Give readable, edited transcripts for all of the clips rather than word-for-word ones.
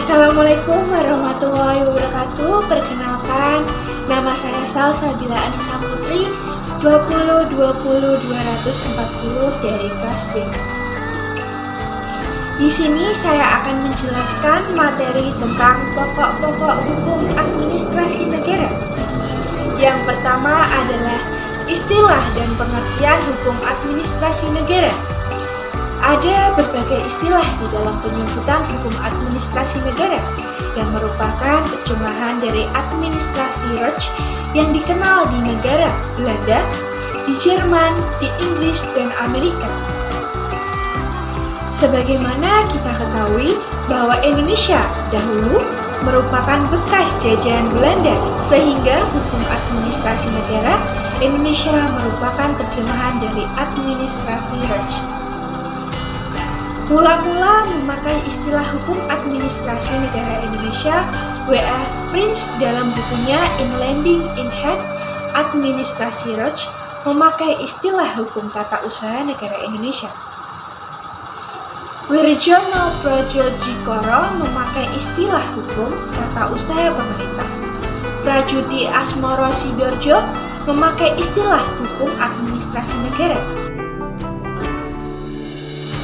Assalamualaikum warahmatullahi wabarakatuh. Perkenalkan, nama saya Salsabila Anissa Putri, 2020240 dari kelas B. Di sini saya akan menjelaskan materi tentang pokok-pokok hukum administrasi negara. Yang pertama adalah istilah dan pengertian hukum administrasi negara. Ada berbagai istilah di dalam penyebutan hukum administrasi negara yang merupakan terjemahan dari administrasi Recht yang dikenal di negara Belanda, di Jerman, di Inggris, dan Amerika. Sebagaimana kita ketahui bahwa Indonesia dahulu merupakan bekas jajahan Belanda, sehingga hukum administrasi negara Indonesia merupakan terjemahan dari administrasi Recht. Mula-mula memakai istilah hukum administrasi negara Indonesia, W.F. Prince dalam bukunya Inlanding in Head Administrasi Recht memakai istilah hukum tata usaha negara Indonesia. Wirjono Projodjikoro memakai istilah hukum tata usaha pemerintah. Prajuti Asmoro Sidorjo memakai istilah hukum administrasi negara.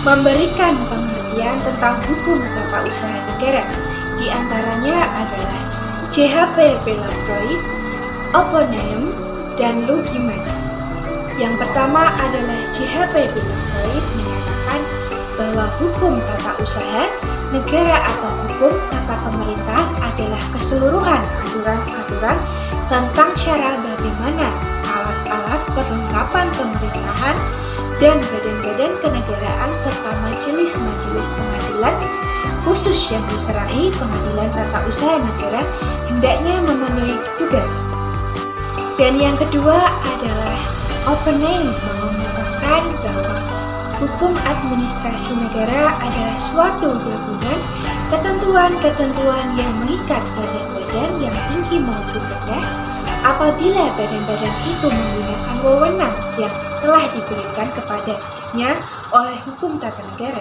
Memberikan pengertian tentang hukum tata usaha negara, di antaranya adalah CHP Bellafroid, Oppenheim, dan Lugiman. Yang pertama adalah CHP Bellafroid menyatakan bahwa hukum tata usaha negara atau hukum tata pemerintahan adalah keseluruhan aturan-aturan tentang cara bagaimana alat-alat perlengkapan pemerintahan dan badan-badan kenegaraan serta majelis-majelis pengadilan khusus yang diserahi Pengadilan Tata Usaha Negara hendaknya memenuhi tugas. Dan yang kedua adalah Oppenheim mengumumkan bahwa hukum administrasi negara adalah suatu gabungan ketentuan-ketentuan yang mengikat badan-badan yang tinggi maupun rendah apabila badan-badan itu menggunakan wewenang yang telah diberikan kepadanya oleh hukum tata negara.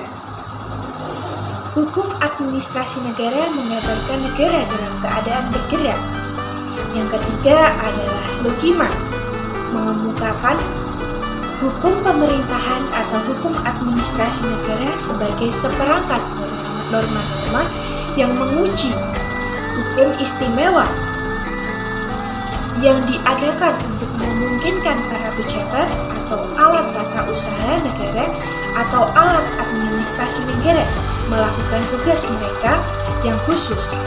Hukum administrasi negara menggambarkan negara dalam keadaan bergerak. Yang ketiga adalah Lugiman, mengemukakan hukum pemerintahan atau hukum administrasi negara sebagai seperangkat norma-norma yang menguji hukum istimewa yang diadakan untuk memungkinkan para pejabat atau alat tata usaha negara atau alat administrasi negara melakukan tugas mereka yang khusus.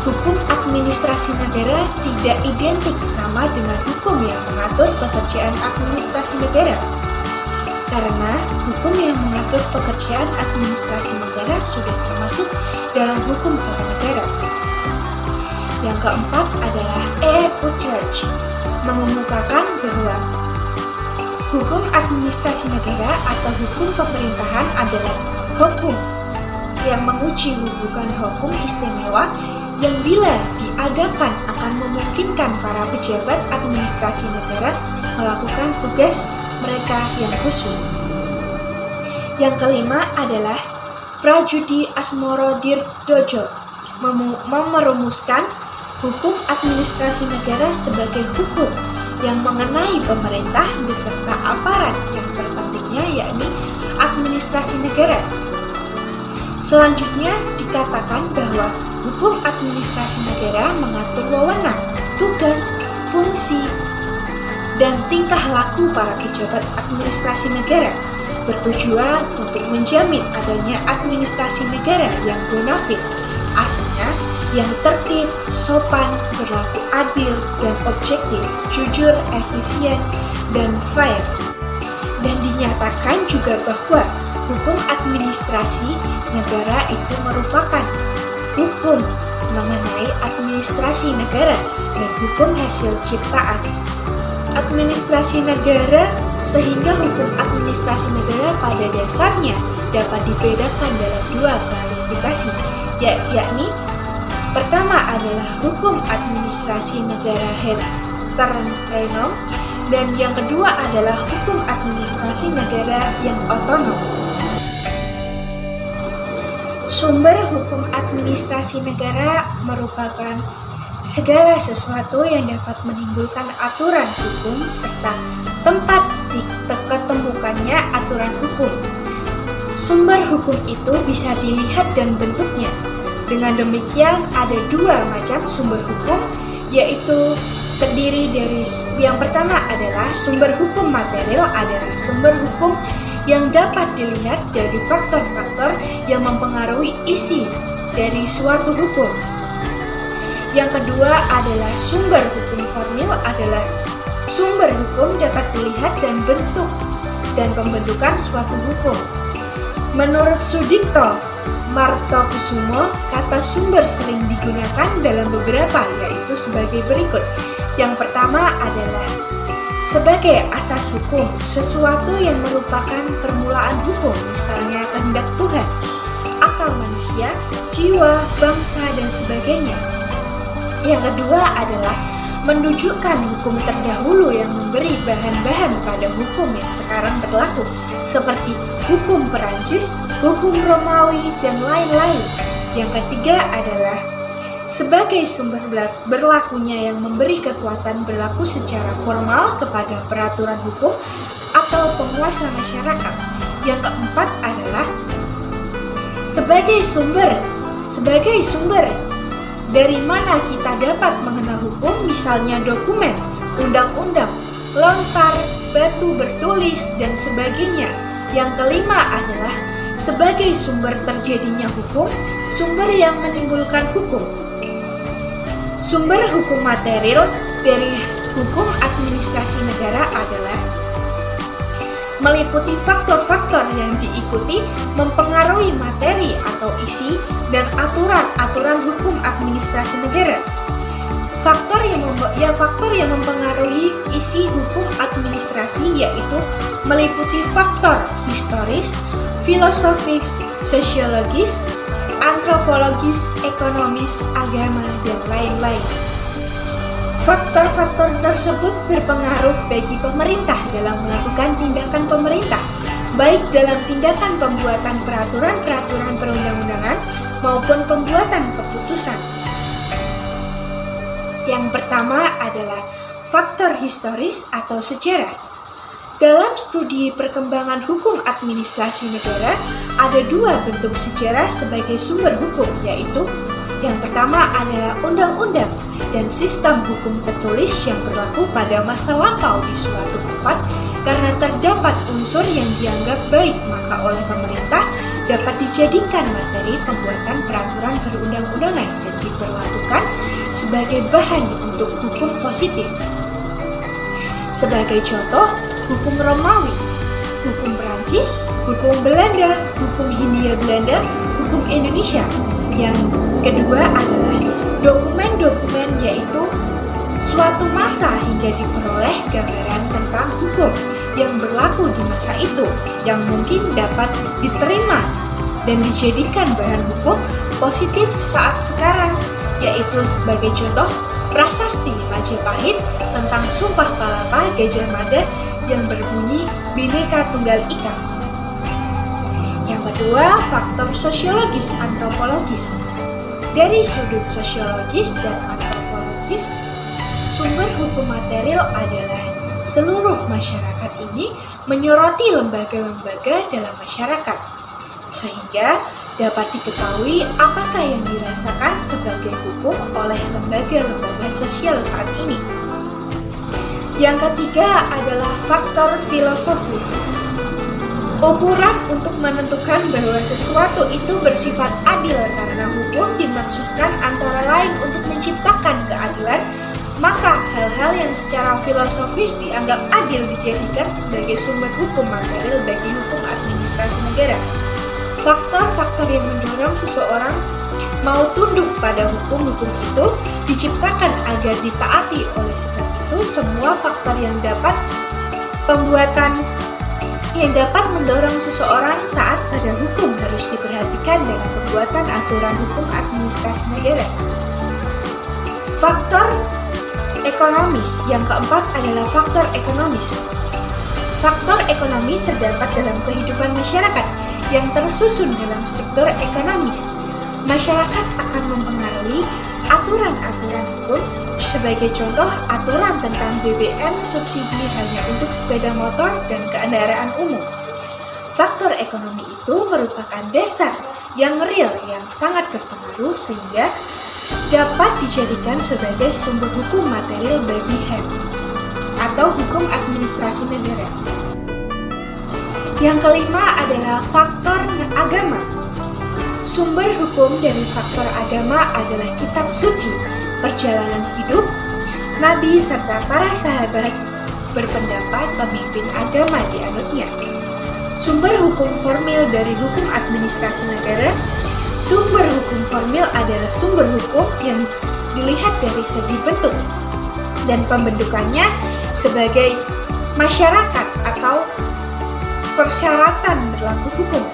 Hukum administrasi negara tidak identik sama dengan hukum yang mengatur pekerjaan administrasi negara, karena hukum yang mengatur pekerjaan administrasi negara sudah termasuk dalam hukum tata negara. Yang keempat adalah E. Utrecht mengemukakan bahwa hukum administrasi negara atau hukum pemerintahan adalah hukum yang menguji hubungan hukum istimewa yang bila diadakan akan memungkinkan para pejabat administrasi negara melakukan tugas mereka yang khusus. Yang kelima adalah Prajuti Asmoro Dirdojo merumuskan hukum administrasi negara sebagai hukum yang mengenai pemerintah beserta aparat yang terpentingnya yakni administrasi negara. Selanjutnya dikatakan bahwa hukum administrasi negara mengatur wewenang, tugas, fungsi, dan tingkah laku para pejabat administrasi negara, bertujuan untuk menjamin adanya administrasi negara yang bonafit, artinya yang tertib, sopan, berlaku adil, dan objektif, jujur, efisien, dan fair. Dan dinyatakan juga bahwa hukum administrasi negara itu merupakan hukum mengenai administrasi negara dan hukum hasil ciptaan administrasi negara, sehingga hukum administrasi negara pada dasarnya dapat dibedakan dalam dua klasifikasi, yakni pertama adalah hukum administrasi negara heteronom dan yang kedua adalah hukum administrasi negara yang otonom. Sumber hukum administrasi negara merupakan segala sesuatu yang dapat menimbulkan aturan hukum serta tempat diketemukannya aturan hukum. Sumber hukum itu bisa dilihat dan bentuknya. Dengan demikian ada dua macam sumber hukum, yaitu terdiri dari yang pertama adalah sumber hukum material, adalah sumber hukum yang dapat dilihat dari faktor-faktor yang mempengaruhi isi dari suatu hukum. Yang kedua adalah sumber hukum formil, adalah sumber hukum dapat dilihat dan bentuk dan pembentukan suatu hukum. Menurut Sudipto Martokusumo, kata sumber sering digunakan dalam beberapa, yaitu sebagai berikut. Yang pertama adalah sebagai asas hukum, sesuatu yang merupakan permulaan hukum, misalnya kehendak Tuhan, akal manusia, jiwa, bangsa, dan sebagainya. Yang kedua adalah menunjukkan hukum terdahulu yang memberi bahan-bahan pada hukum yang sekarang berlaku, seperti hukum Perancis, hukum Romawi, dan lain-lain. Yang ketiga adalah sebagai sumber berlakunya yang memberi kekuatan berlaku secara formal kepada peraturan hukum atau penguasa masyarakat. Yang keempat adalah sebagai sumber dari mana kita dapat mengenal hukum, misalnya dokumen, undang-undang, lontar, batu bertulis, dan sebagainya. Yang kelima adalah sebagai sumber terjadinya hukum, sumber yang menimbulkan hukum. Sumber hukum material dari hukum administrasi negara adalah meliputi faktor-faktor yang diikuti mempengaruhi materi atau isi dan aturan-aturan hukum administrasi negara. Faktor yang mempengaruhi isi hukum administrasi yaitu meliputi faktor historis, filosofis, sosiologis, antropologis, ekonomis, agama, dan lain-lain. Faktor-faktor tersebut berpengaruh bagi pemerintah dalam melakukan tindakan pemerintah, baik dalam tindakan pembuatan peraturan-peraturan perundang-undangan maupun pembuatan keputusan. Yang pertama adalah faktor historis atau sejarah. Dalam studi perkembangan hukum administrasi negara, ada dua bentuk sejarah sebagai sumber hukum, yaitu yang pertama adalah undang-undang dan sistem hukum tertulis yang berlaku pada masa lampau di suatu tempat karena terdapat unsur yang dianggap baik, maka oleh pemerintah dapat dijadikan materi pembuatan peraturan perundang-undangan dan diperlakukan sebagai bahan untuk hukum positif. Sebagai contoh, hukum Romawi, hukum Perancis, hukum Belanda, hukum Hindia Belanda, hukum Indonesia. Yang kedua adalah dokumen-dokumen, yaitu suatu masa hingga diperoleh gambaran tentang hukum yang berlaku di masa itu yang mungkin dapat diterima dan dijadikan bahan hukum positif saat sekarang, yaitu sebagai contoh prasasti Majapahit tentang Sumpah Palapa Gajah Mada yang berbunyi Bhinneka Tunggal Ika. Yang kedua, faktor sosiologis antropologis. Dari sudut sosiologis dan antropologis, sumber hukum material adalah seluruh masyarakat ini menyoroti lembaga-lembaga dalam masyarakat, sehingga dapat diketahui apakah yang dirasakan sebagai hukum oleh lembaga-lembaga sosial saat ini. Yang ketiga adalah faktor filosofis. Ukuran untuk menentukan bahwa sesuatu itu bersifat adil karena hukum dimaksudkan antara lain untuk menciptakan keadilan, maka hal-hal yang secara filosofis dianggap adil dijadikan sebagai sumber hukum material bagi hukum administrasi negara. Faktor-faktor yang mendorong seseorang mau tunduk pada hukum-hukum itu diciptakan agar ditaati. Oleh sebab itu, semua faktor yang dapat mendorong seseorang taat pada hukum harus diperhatikan dalam pembuatan aturan hukum administrasi negara. Faktor ekonomis. Yang keempat adalah faktor ekonomis. Faktor ekonomi terdapat dalam kehidupan masyarakat yang tersusun dalam sektor ekonomis. Masyarakat akan mempengaruhi aturan-aturan hukum, sebagai contoh aturan tentang BBM subsidi hanya untuk sepeda motor dan kendaraan umum. Faktor ekonomi itu merupakan dasar yang real yang sangat berpengaruh sehingga dapat dijadikan sebagai sumber hukum material bagi HAM atau hukum administrasi negara. Yang kelima adalah faktor agama. Sumber hukum dari faktor agama adalah kitab suci, perjalanan hidup, nabi serta para sahabat berpendapat pemimpin agama dianutnya. Sumber hukum formil dari hukum administrasi negara. Sumber hukum formil adalah sumber hukum yang dilihat dari segi bentuk dan pembentukannya sebagai masyarakat atau persyaratan berlaku hukum.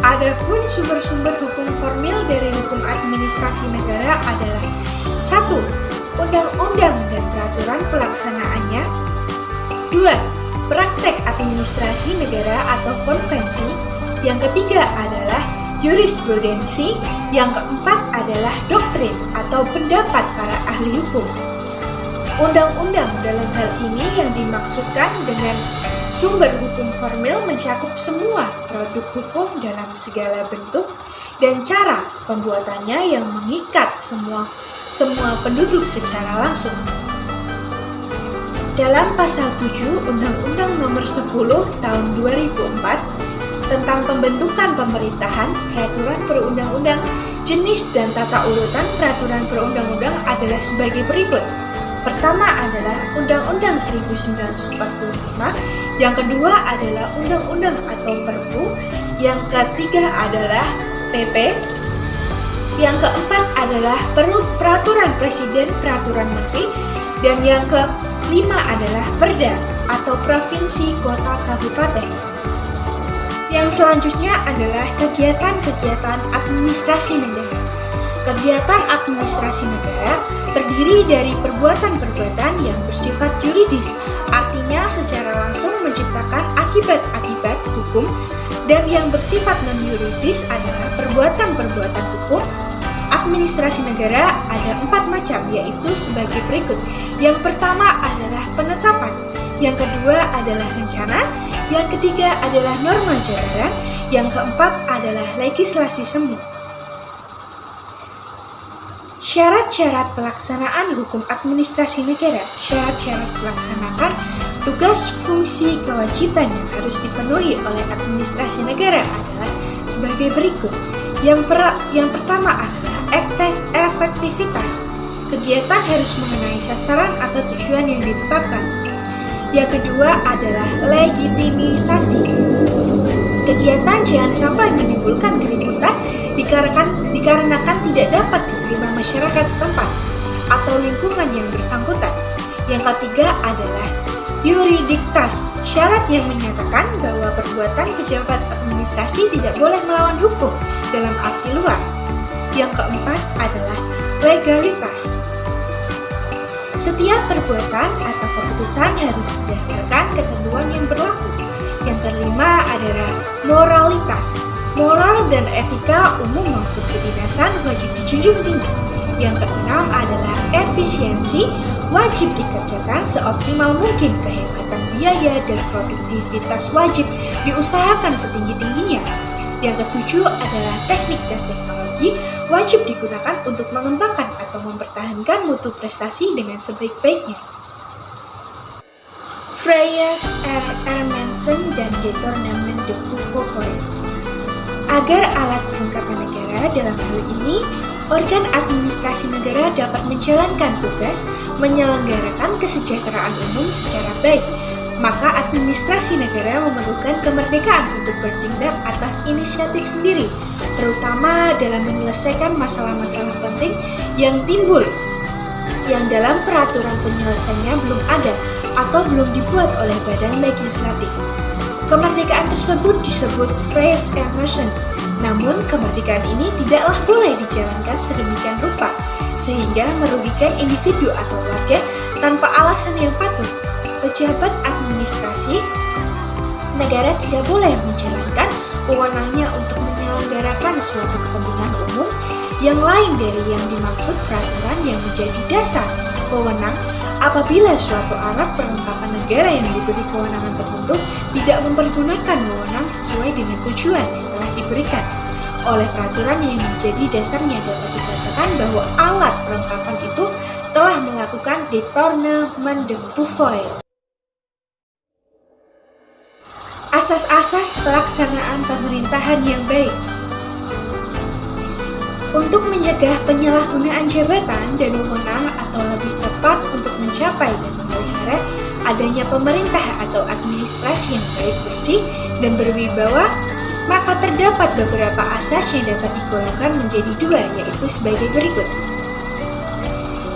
Adapun sumber-sumber hukum formil dari hukum administrasi negara adalah 1. Undang-undang dan peraturan pelaksanaannya. 2. Praktek administrasi negara atau konvensi. Yang ketiga adalah jurisprudensi. Yang keempat adalah doktrin atau pendapat para ahli hukum. Undang-undang dalam hal ini yang dimaksudkan dengan sumber hukum formil mencakup semua produk hukum dalam segala bentuk dan cara pembuatannya yang mengikat semua penduduk secara langsung. Dalam pasal 7 Undang-Undang Nomor 10 Tahun 2004 tentang pembentukan pemerintahan, peraturan perundang-undang, jenis dan tata urutan peraturan perundang-undang adalah sebagai berikut. Pertama adalah Undang-Undang 1945, yang kedua adalah Undang-Undang atau Perpu, yang ketiga adalah PP, yang keempat adalah Peraturan Presiden, Peraturan Menteri, dan yang kelima adalah Perda atau Provinsi, Kota, Kabupaten. Yang selanjutnya adalah kegiatan-kegiatan administrasi negara. Kegiatan administrasi negara terdiri dari perbuatan-perbuatan yang bersifat yuridis, artinya secara langsung menciptakan akibat-akibat hukum, dan yang bersifat non-yuridis adalah perbuatan-perbuatan hukum. Administrasi negara ada 4 macam, yaitu sebagai berikut. Yang pertama adalah penetapan, yang kedua adalah rencana, yang ketiga adalah norma jabatan, yang keempat adalah legislasi semu. Syarat-syarat pelaksanaan hukum administrasi negara. Syarat-syarat pelaksanakan tugas, fungsi, kewajiban yang harus dipenuhi oleh administrasi negara adalah sebagai berikut. Yang pertama adalah efektivitas. Kegiatan harus mengenai sasaran atau tujuan yang ditetapkan. Yang kedua adalah legitimisasi. Kegiatan jangan sampai menimbulkan keributan dikarenakan tidak dapat diterima masyarakat setempat atau lingkungan yang bersangkutan. Yang ketiga adalah yuriditas, syarat yang menyatakan bahwa perbuatan pejabat administrasi tidak boleh melawan hukum dalam arti luas. Yang keempat adalah legalitas. Setiap perbuatan atau keputusan harus berdasarkan ketentuan yang berlaku. Yang kelima adalah moralitas. Moral dan etika umum maupun kedinasan wajib dijunjung tinggi. Yang keenam adalah efisiensi, wajib dikerjakan seoptimal mungkin. Kehematan biaya dan produktivitas wajib diusahakan setinggi-tingginya. Yang ketujuh adalah teknik dan teknologi wajib digunakan untuk mengembangkan atau mempertahankan mutu prestasi dengan sebaik-baiknya. Freyes R. Hermansen dan Departemen de Pouvoir. Agar alat perangkatan negara dalam hal ini, organ administrasi negara dapat menjalankan tugas menyelenggarakan kesejahteraan umum secara baik, maka administrasi negara memerlukan kemerdekaan untuk bertindak atas inisiatif sendiri, terutama dalam menyelesaikan masalah-masalah penting yang timbul, yang dalam peraturan penyelesaiannya belum ada atau belum dibuat oleh badan legislatif. Kemerdekaan tersebut disebut Freyes Emerson. Namun, kemerdekaan ini tidaklah boleh dijalankan sedemikian rupa, sehingga merugikan individu atau warga tanpa alasan yang patut. Pejabat administrasi Negara tidak boleh menjalankan wewenangnya untuk menyelenggarakan suatu kepentingan umum yang lain dari yang dimaksud peraturan yang menjadi dasar wewenang apabila suatu alat perlengkapan negara yang diberi kewenangan tertentu tidak mempergunakan wewenang sesuai dengan tujuan yang telah diberikan oleh peraturan yang menjadi dasarnya. Dapat dikatakan bahwa alat perlengkapan itu telah melakukan détournement de pouvoir. Asas-asas pelaksanaan pemerintahan yang baik. Untuk mencegah penyalahgunaan jabatan dan wewenang, atau lebih tepat untuk mencapai dan memelihara adanya pemerintah atau administrasi yang baik, bersih, dan berwibawa, maka terdapat beberapa asas yang dapat digolongkan menjadi dua, yaitu sebagai berikut.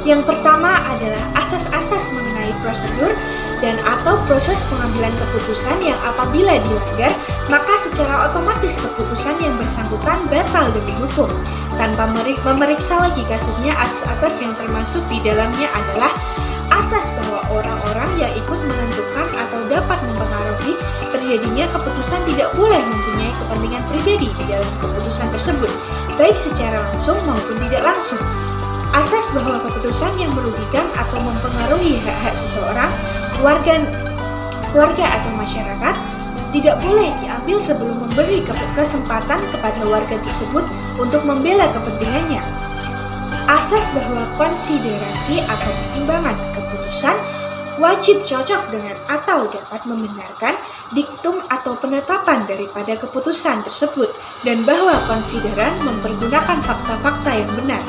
Yang pertama adalah asas-asas mengenai prosedur dan atau proses pengambilan keputusan yang apabila dilanggar, maka secara otomatis keputusan yang bersangkutan batal demi hukum. Tanpa memeriksa lagi kasusnya, asas-asas yang termasuk di dalamnya adalah asas bahwa orang-orang yang ikut menentukan atau dapat mempengaruhi terjadinya keputusan tidak boleh mempunyai kepentingan pribadi di dalam keputusan tersebut, baik secara langsung maupun tidak langsung. Asas bahwa keputusan yang merugikan atau mempengaruhi hak-hak seseorang, keluarga atau masyarakat tidak boleh diambil sebelum memberi kesempatan kepada warga tersebut untuk membela kepentingannya. Asas bahwa konsiderasi atau pertimbangan keputusan wajib cocok dengan atau dapat membenarkan diktum atau penetapan daripada keputusan tersebut, dan bahwa konsideran mempergunakan fakta-fakta yang benar.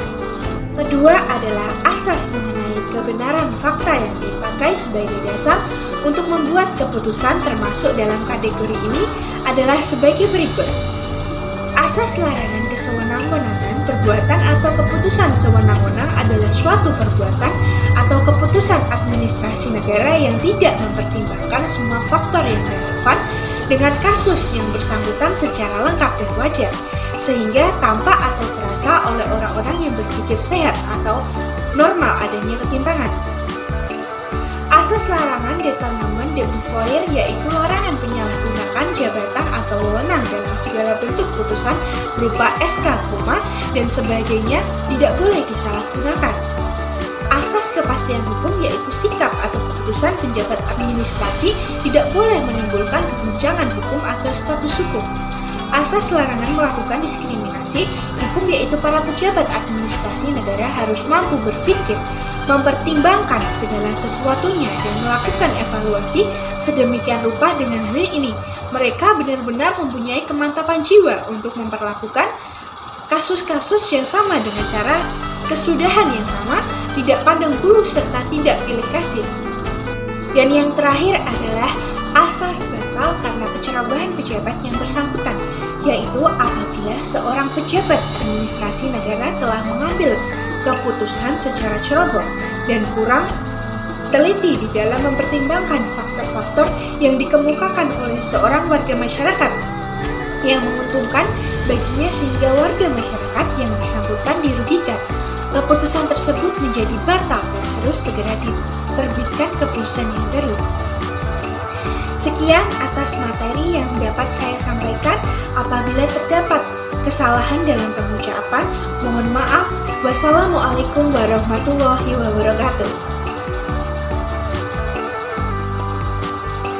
Kedua adalah asas mengenai kebenaran fakta yang dipakai sebagai dasar untuk membuat keputusan, termasuk dalam kategori ini adalah sebagai berikut. Asas larangan kesewenang-wenangan. Perbuatan atau keputusan sewenang-wenang adalah suatu perbuatan atau keputusan administrasi negara yang tidak mempertimbangkan semua faktor yang relevan dengan kasus yang bersangkutan secara lengkap dan wajar, sehingga tampak atau terasa oleh orang-orang yang berpikir sehat atau normal adanya ketimpangan. Asas larangan détournement de pouvoir, yaitu larangan penyalahgunaan jabatan atau wewenang dalam segala bentuk putusan berupa SK, dan sebagainya tidak boleh disalahgunakan. Asas kepastian hukum, yaitu sikap atau keputusan penjabat administrasi tidak boleh menimbulkan keguncangan hukum atau status hukum. Asas larangan melakukan diskriminasi hukum, yaitu para pejabat administrasi negara harus mampu berpikir, mempertimbangkan segala sesuatunya dan melakukan evaluasi sedemikian rupa. Dengan hal ini, mereka benar-benar mempunyai kemantapan jiwa untuk memperlakukan kasus-kasus yang sama dengan cara kesudahan yang sama, tidak pandang bulu serta tidak pilih kasih. Dan yang terakhir adalah asas batal karena kecerobohan pejabat yang bersangkutan, yaitu apabila seorang pejabat administrasi negara telah mengambil keputusan secara ceroboh dan kurang teliti di dalam mempertimbangkan faktor-faktor yang dikemukakan oleh seorang warga masyarakat yang menguntungkan baginya, sehingga warga masyarakat yang bersangkutan dirugikan. Keputusan tersebut menjadi batal dan harus segera diterbitkan keputusan yang baru. Sekian atas materi yang dapat saya sampaikan. Apabila terdapat kesalahan dalam pengucapan, mohon maaf. Wassalamualaikum warahmatullahi wabarakatuh.